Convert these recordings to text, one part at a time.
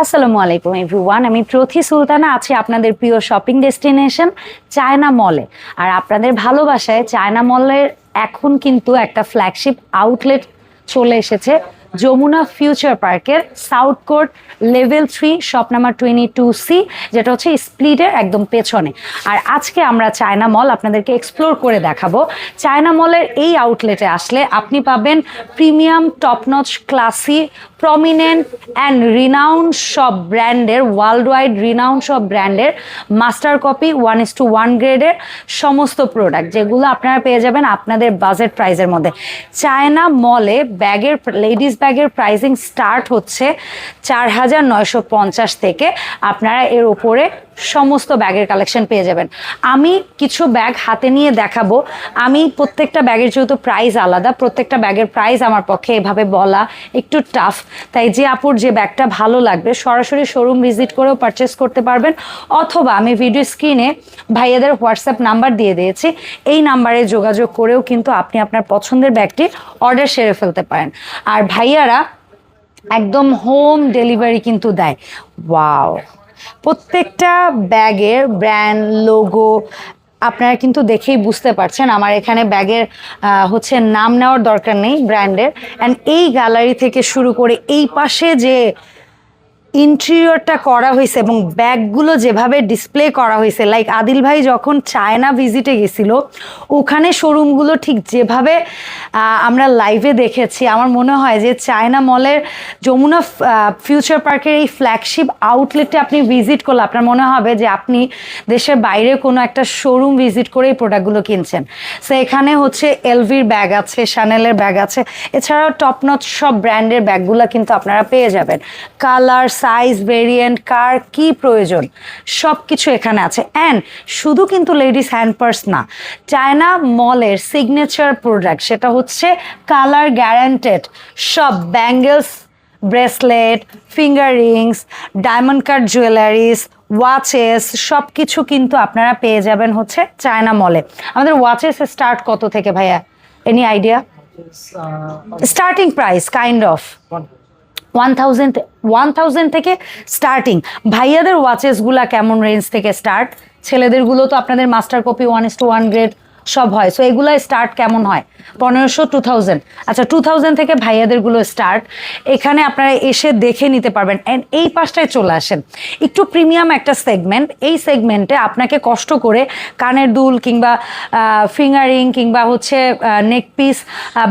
আসসালামু আলাইকুম এভরিওয়ান, আমি প্রথি সুলতানা আছি আপনাদের প্রিয় শপিং ডেস্টিনেশন চায়না মলে। আর আপনাদের ভালোবাসায় চায়না মলের এখন কিন্তু একটা ফ্ল্যাগশিপ আউটলেট চলে এসেছে যমুনা ফিউচার পার্কের south court level 3 shop number 22C, যেটা হচ্ছে স্প্লিটের একদম পেছনে। আর আজকে আমরা চায়না মল আপনাদেরকে এক্সপ্লোর করে দেখাবো। চায়না মলের এই আউটলেটে আসলে আপনি পাবেন premium top-notch classy prominent and renowned সব ব্র্যান্ডের, ওয়ার্ল্ড ওয়াইড রিনাউন্ড সব ব্র্যান্ডের মাস্টার কপি 1:1 গ্রেডের সমস্ত প্রোডাক্ট, যেগুলো আপনারা পেয়ে যাবেন আপনাদের বাজেট প্রাইসের মধ্যে। চায়না মলে ব্যাগের, লেডিস ব্যাগের প্রাইসিং স্টার্ট হচ্ছে 4,950 থেকে। আপনারা এর উপরে সমস্ত ব্যাগের কালেকশন পেয়ে যাবেন। আমি কিছু ব্যাগ হাতে নিয়ে দেখাবো। আমি প্রত্যেকটা ব্যাগের যেহেতু প্রাইস আলাদা, প্রত্যেকটা ব্যাগের প্রাইস আমার পক্ষে এভাবে বলা একটু টাফ, তাই যে আপুর যে ব্যাগটা ভালো লাগবে সরাসরি শোরুম ভিজিট করেও পারচেস করতে পারবেন, অথবা আমি ভিডিও স্ক্রিনে ভাইয়াদের হোয়াটসঅ্যাপ নাম্বার দিয়ে দিয়েছি, এই নাম্বারে যোগাযোগ করেও কিন্তু আপনি আপনার পছন্দের ব্যাগটি অর্ডার সেরে ফেলতে পারেন। আর ভাইয়ারা একদম হোম ডেলিভারি কিন্তু দেয়। ওয়াও, প্রত্যেকটা ব্যাগের ব্র্যান্ড লোগো আপনারা কিন্তু দেখেই বুঝতে পারছেন। আমার এখানে ব্যাগের হচ্ছে নাম নেওয়ার দরকার নেই ব্র্যান্ডের। অ্যান্ড এই গ্যালারি থেকে শুরু করে এই পাশে যে ইন্টেরিয়রটা করা হয়েছে এবং ব্যাগগুলো যেভাবে ডিসপ্লে করা হয়েছে, লাইক আদিল ভাই যখন চায়না ভিজিটে গেছিল ওখানে শোরুমগুলো ঠিক যেভাবে আমরা লাইভে দেখেছি, আমার মনে হয় যে চায়না মলের যমুনা ফিউচার পার্কের এই ফ্ল্যাগশিপ আউটলেটে আপনি ভিজিট করলে আপনার মনে হবে যে আপনি দেশের বাইরে কোনো একটা শোরুম ভিজিট করে এই প্রোডাক্টগুলো কিনছেন। সো এখানে হচ্ছে এলভির ব্যাগ আছে, শ্যানেলের ব্যাগ আছে, এছাড়াও টপনচ সব ব্র্যান্ডের ব্যাগগুলো কিন্তু আপনারা পেয়ে যাবেন। কালার, সাইজ, ভেরিয়েন্ট, কার কি প্রয়োজন সব কিছু এখানে আছে। অ্যান্ড শুধু কিন্তু লেডিস হ্যান্ড পার্স না, চায়না মলের সিগনেচার প্রোডাক্ট সেটা হচ্ছে কালার গ্যারান্টেড সব bangles, bracelet, finger Rings, diamond cut jewellers, watches সব কিছু কিন্তু আপনারা পেয়ে যাবেন হচ্ছে চায়না মলে। আমাদের ওয়াচেস স্টার্ট কত থেকে ভাইয়া, any idea? Starting price kind of 1000 থেকে স্টার্টিং। ভাইয়াদের ওয়াচেসগুলা কেমন রেঞ্জ থেকে স্টার্ট? ছেলেদেরগুলো তো আপনাদের মাস্টার কপি 1:1 গ্রেড সব হয়, সো এগুলো স্টার্ট কেমন হয়? 1500, 2000। আচ্ছা, 2000 থেকে ভাইয়াদেরগুলো স্টার্ট। এখানে আপনারা এসে দেখে নিতে পারবেন। অ্যান্ড এই পাশটায় চলে আসেন, একটু প্রিমিয়াম একটা সেগমেন্ট। এই সেগমেন্টে আপনাকে কষ্ট করে কানের দুল কিংবা ফিঙ্গারিং কিংবা হচ্ছে নেক পিস,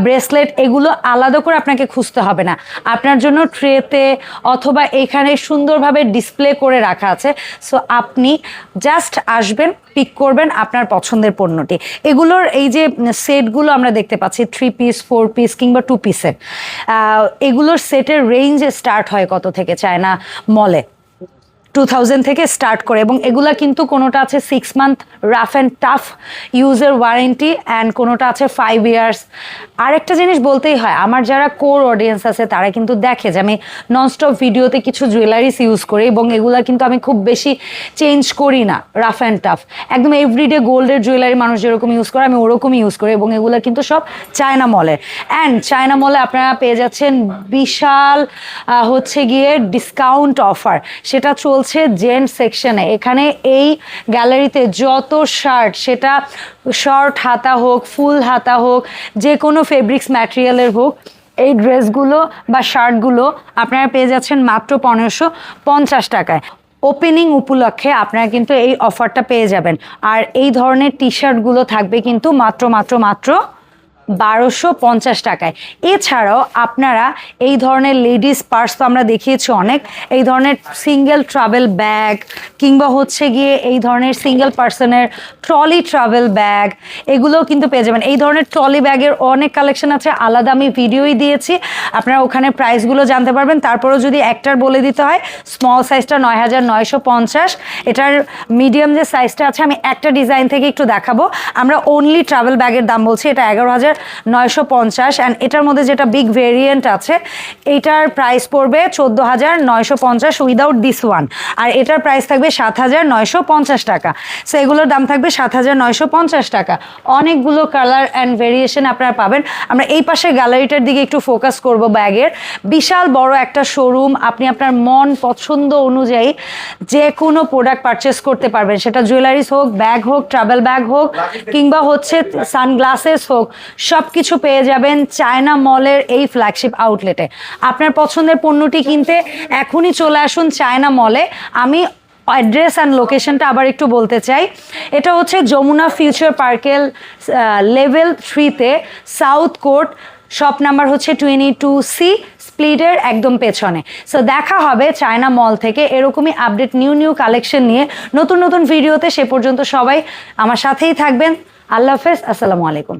ব্রেসলেট এগুলো আলাদা করে আপনাকে খুঁজতে হবে না। আপনার জন্য ট্রেতে অথবা এখানে সুন্দরভাবে ডিসপ্লে করে রাখা আছে। সো আপনি জাস্ট আসবেন, পিক করবেন আপনার পছন্দের পণ্যটি। এগুলোর এই যে সেটগুলো আমরা দেখতে পাচ্ছি 3 পিস, 4 পিস কিংবা 2 পিসের, এগুলোর সেটের রেঞ্জ স্টার্ট হয় কত থেকে চায়না মলে? 2000 থেকে স্টার্ট করে। এবং এগুলা কিন্তু কোনোটা আছে 6 মান্থ রাফ অ্যান্ড টাফ ইউজের ওয়ারেন্টি, অ্যান্ড কোনোটা আছে 5 ইয়ার্স। আরেকটা জিনিস বলতেই হয়, আমার যারা কোর অডিয়েন্স আছে তারা কিন্তু দেখে যে আমি ননস্টপ ভিডিওতে কিছু জুয়েলারিস ইউজ করি, এবং এগুলা কিন্তু আমি খুব বেশি চেঞ্জ করি না, রাফ অ্যান্ড টাফ একদম এভরিডে গোল্ডের জুয়েলারি মানুষ যেরকম ইউজ করে আমি ওরকমই ইউজ করি, এবং এগুলো কিন্তু সব চায়না মলের। অ্যান্ড চায়না মলে আপনারা পেয়ে যাচ্ছেন বিশাল হচ্ছে গিয়ে ডিসকাউন্ট অফার, সেটা চলছে জেন্ট সেকশনে। এখানে এই গ্যালারিতে যত শার্ট, সেটা শর্ট হাতা হোক, ফুল হাতা হোক, যে কোনো ফেব্রিক্স ম্যাটেরিয়ালের হোক, এই ড্রেসগুলো বা শার্টগুলো আপনারা পেয়ে যাচ্ছেন মাত্র 1550 টাকায়। ওপেনিং উপলক্ষে আপনারা কিন্তু এই অফারটা পেয়ে যাবেন। আর এই ধরনের টি শার্টগুলো থাকবে কিন্তু মাত্র 1250 টাকায়। এছাড়াও আপনারা এই ধরনের লেডিস পার্স তো আমরা দেখিয়েছি অনেক, এই ধরনের সিঙ্গেল ট্রাভেল ব্যাগ কিংবা হচ্ছে গিয়ে এই ধরনের সিঙ্গেল পার্সনের ট্রলি ট্রাভেল ব্যাগ এগুলোও কিন্তু পেয়ে যাবেন। এই ধরনের ট্রলি ব্যাগের অনেক কালেকশন আছে, আলাদা আমি ভিডিওই দিয়েছি, আপনারা ওখানে প্রাইসগুলো জানতে পারবেন। তারপরেও যদি একটার বলে দিতে হয়, স্মল সাইজটা 9950, এটার মিডিয়াম যে সাইজটা আছে আমি একটা ডিজাইন থেকে একটু দেখাবো। আমরা অনলি ট্রাভেল ব্যাগের দাম বলছি, এটা 11,000 7,950 অ্যান্ড এটার মধ্যে যেটা বিগ ভেরিয়েন্ট আছে এইটার প্রাইস পড়বে 14,950 উইদাউট দিস ওয়ান, আর এটার প্রাইস থাকবে 7,950 টাকা। সো এগুলোর দাম থাকবে 7,950 টাকা। অনেকগুলো কালার অ্যান্ড ভেরিয়েশন আপনারা পাবেন। আমরা এই পাশে গ্যালারিটার দিকে একটু ফোকাস করব। ব্যাগের বিশাল বড় একটা শোরুম, আপনি আপনার মন পছন্দ অনুযায়ী যে কোনো প্রোডাক্ট পারচেস করতে পারবেন, সেটা জুয়েলারিস হোক, ব্যাগ হোক, ট্রাভেল ব্যাগ হোক, কিংবা হচ্ছে সানগ্লাসেস হোক, সব কিছু পেয়ে যাবেন চায়না মলের এই ফ্ল্যাগশিপ আউটলেটে। আপনার পছন্দের পণ্যটি কিনতে এখনই চলে আসুন চায়না মলে। আমি অ্যাড্রেস অ্যান্ড লোকেশনটা আবার একটু বলতে চাই। এটা হচ্ছে যমুনা ফিউচার পার্কের লেভেল 3-তে সাউথ কোর্ট, শপ নাম্বার হচ্ছে 22C, স্প্লিটের একদম পেছনে। সো দেখা হবে চায়না মল থেকে এরকমই আপডেট নিউ কালেকশন নিয়ে নতুন ভিডিওতে। সে পর্যন্ত সবাই আমার সাথেই থাকবেন। আল্লাহ হাফেজ, আসসালামু আলাইকুম।